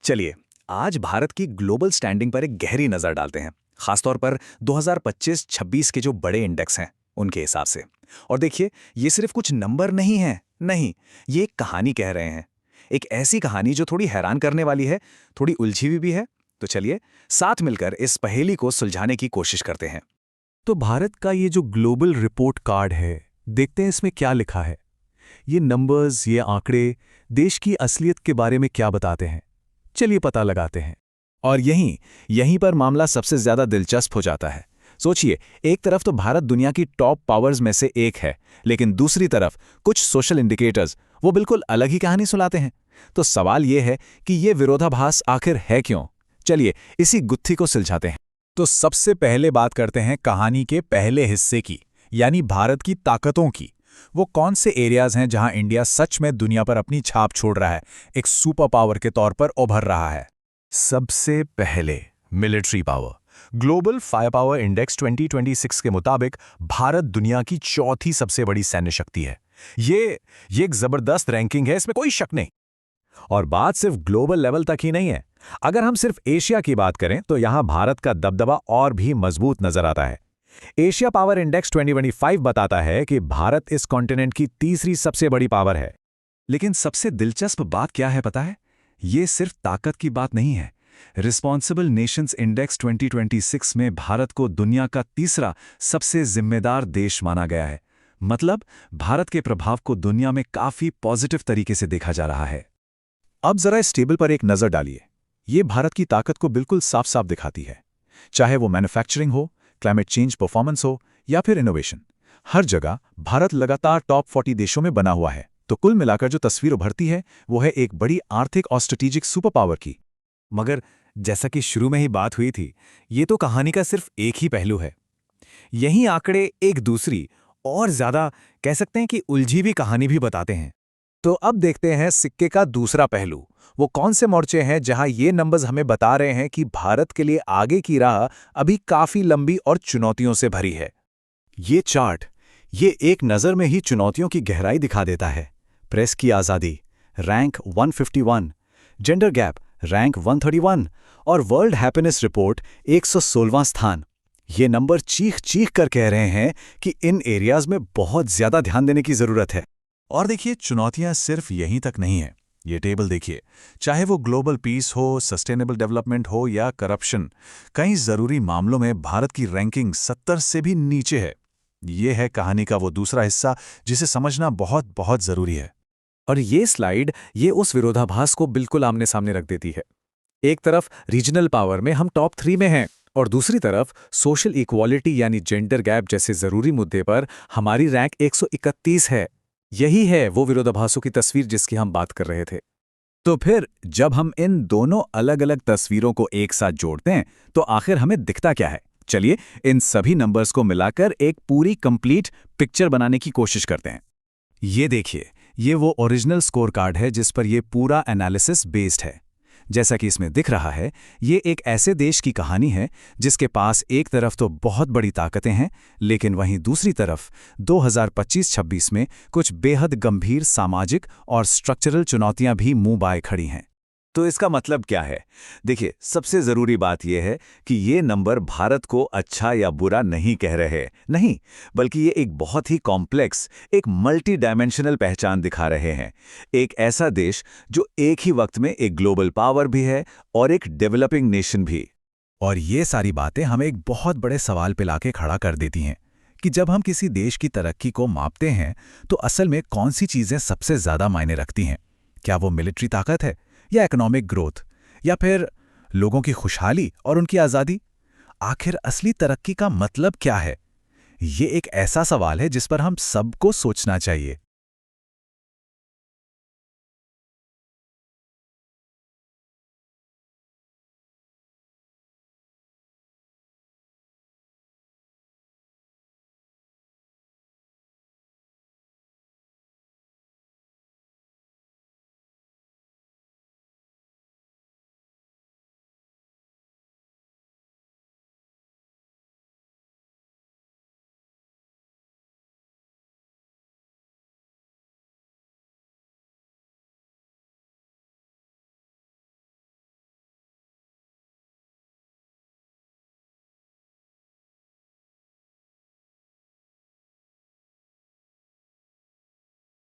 चलिए, आज भारत की ग्लोबल स्टैंडिंग पर एक गहरी नज़र डालते हैं, खासतौर पर 2025-26 के जो बड़े इंडेक्स हैं, उनके हिसाब से। और देखिए, ये सिर्फ कुछ नंबर नहीं हैं, नहीं, ये एक कहानी कह रहे हैं। एक ऐसी कहानी जो थोड़ी हैरान करने वाली है, थोड़ी उलझी हुई भी है। तो चलिए, साथ मिलकर इस पहेली को सुलझाने की कोशिश करते हैं। तो भारत का ये जो ग्लोबल रिपोर्ट कार्ड है, देखते हैं इसमें क्या लिखा है। ये नंबर्स, ये आंकड़े देश की असलियत के बारे में क्या बताते हैं, चलिए पता लगाते हैं। और यहीं पर मामला सबसे ज्यादा दिलचस्प हो जाता है। सोचिए, एक तरफ तो भारत दुनिया की टॉप पावर्स में से एक है, लेकिन दूसरी तरफ कुछ सोशल इंडिकेटर्स वो बिल्कुल अलग ही कहानी सुनाते हैं। तो सवाल ये है कि ये विरोधाभास आखिर है क्यों? चलिए, इसी गुत्थी को सुलझाते हैं। तो सबसे पहले बात करते हैं कहानी के पहले हिस्से की, यानी भारत की ताकतों की। वो कौन से एरियाज हैं जहां इंडिया सच में दुनिया पर अपनी छाप छोड़ रहा है, एक सुपर पावर के तौर पर उभर रहा है। सबसे पहले military power. Global fire power index 2026 के मुताबिक भारत दुनिया की चौथी सबसे बड़ी सैन्य शक्ति है। ये एक जबरदस्त रैंकिंग है, इसमें कोई शक नहीं। और बात सिर्फ ग्लोबल लेवल तक ही नहीं है। अगर हम सिर्फ एशिया की बात करें तो यहां भारत का दबदबा और भी मजबूत नजर आता है। एशिया पावर इंडेक्स 2025 बताता है कि भारत इस कॉन्टिनेंट की तीसरी सबसे बड़ी पावर है। लेकिन सबसे दिलचस्प बात क्या है पता है? ये सिर्फ ताकत की बात नहीं है। रिस्पॉन्सिबल नेशंस इंडेक्स 2026 में भारत को दुनिया का तीसरा सबसे जिम्मेदार देश माना गया है। मतलब भारत के प्रभाव को दुनिया में काफी पॉजिटिव तरीके से देखा जा रहा है। अब जरा इस टेबल पर एक नजर डालिए। ये भारत की ताकत को बिल्कुल साफ साफ दिखाती है। चाहे वो मैन्युफैक्चरिंग हो, क्लाइमेट चेंज परफॉर्मेंस हो या फिर इनोवेशन, हर जगह भारत लगातार टॉप 40 देशों में बना हुआ है। तो कुल मिलाकर जो तस्वीर उभरती है वो है एक बड़ी आर्थिक और स्ट्रेटेजिक सुपर पावर की। मगर जैसा कि शुरू में ही बात हुई थी, ये तो कहानी का सिर्फ एक ही पहलू है। यही आंकड़े एक दूसरी और ज्यादा कह सकते हैं कि उलझी हुई कहानी भी बताते हैं। तो अब देखते हैं सिक्के का दूसरा पहलू। वो कौन से मोर्चे हैं जहां ये नंबर्स हमें बता रहे हैं कि भारत के लिए आगे की राह अभी काफी लंबी और चुनौतियों से भरी है। ये चार्ट, ये एक नज़र में ही चुनौतियों की गहराई दिखा देता है। प्रेस की आज़ादी, रैंक 151, जेंडर गैप, रैंक 131 और वर्ल्ड हैप्पीनेस रिपोर्ट 116वां स्थान। ये नंबर चीख चीख कर कह रहे हैं कि इन एरियाज में बहुत ज्यादा ध्यान देने की जरूरत है। और देखिए, चुनौतियां सिर्फ यहीं तक नहीं है। ये टेबल देखिए, चाहे वो ग्लोबल पीस हो, सस्टेनेबल डेवलपमेंट हो या करप्शन, कई जरूरी मामलों में भारत की रैंकिंग 70 से भी नीचे है। ये है कहानी का वो दूसरा हिस्सा जिसे समझना बहुत बहुत जरूरी है। और ये स्लाइड ये उस विरोधाभास को बिल्कुल आमने सामने रख देती है। एक तरफ रीजनल पावर में हम टॉप 3 में हैं और दूसरी तरफ सोशल इक्वालिटी यानी जेंडर गैप जैसे जरूरी मुद्दे पर हमारी रैंक 131 है। यही है वो विरोधाभासों की तस्वीर जिसकी हम बात कर रहे थे। तो फिर जब हम इन दोनों अलग अलग तस्वीरों को एक साथ जोड़ते हैं तो आखिर हमें दिखता क्या है? चलिए, इन सभी नंबर्स को मिलाकर एक पूरी कंप्लीट पिक्चर बनाने की कोशिश करते हैं। ये देखिए, ये वो ओरिजिनल स्कोर कार्ड है जिस पर ये पूरा एनालिसिस बेस्ड है। जैसा कि इसमें दिख रहा है, ये एक ऐसे देश की कहानी है जिसके पास एक तरफ तो बहुत बड़ी ताकतें हैं, लेकिन वहीं दूसरी तरफ 2025-26 में कुछ बेहद गंभीर सामाजिक और स्ट्रक्चरल चुनौतियां भी मुंह बाए खड़ी हैं। तो इसका मतलब क्या है? देखिए, सबसे जरूरी बात यह है कि ये नंबर भारत को अच्छा या बुरा नहीं कह रहे, नहीं, बल्कि ये एक बहुत ही कॉम्प्लेक्स, एक मल्टी डायमेंशनल पहचान दिखा रहे हैं। एक ऐसा देश जो एक ही वक्त में एक ग्लोबल पावर भी है और एक डेवलपिंग नेशन भी। और ये सारी बातें हमें एक बहुत बड़े सवाल पे लाके खड़ा कर देती हैं कि जब हम किसी देश की तरक्की को मापते हैं तो असल में कौन सी चीजें सबसे ज्यादा मायने रखती हैं? क्या वो मिलिट्री ताकत है, या इकोनॉमिक ग्रोथ, या फिर लोगों की खुशहाली और उनकी आज़ादी? आखिर असली तरक्की का मतलब क्या है? ये एक ऐसा सवाल है जिस पर हम सबको सोचना चाहिए।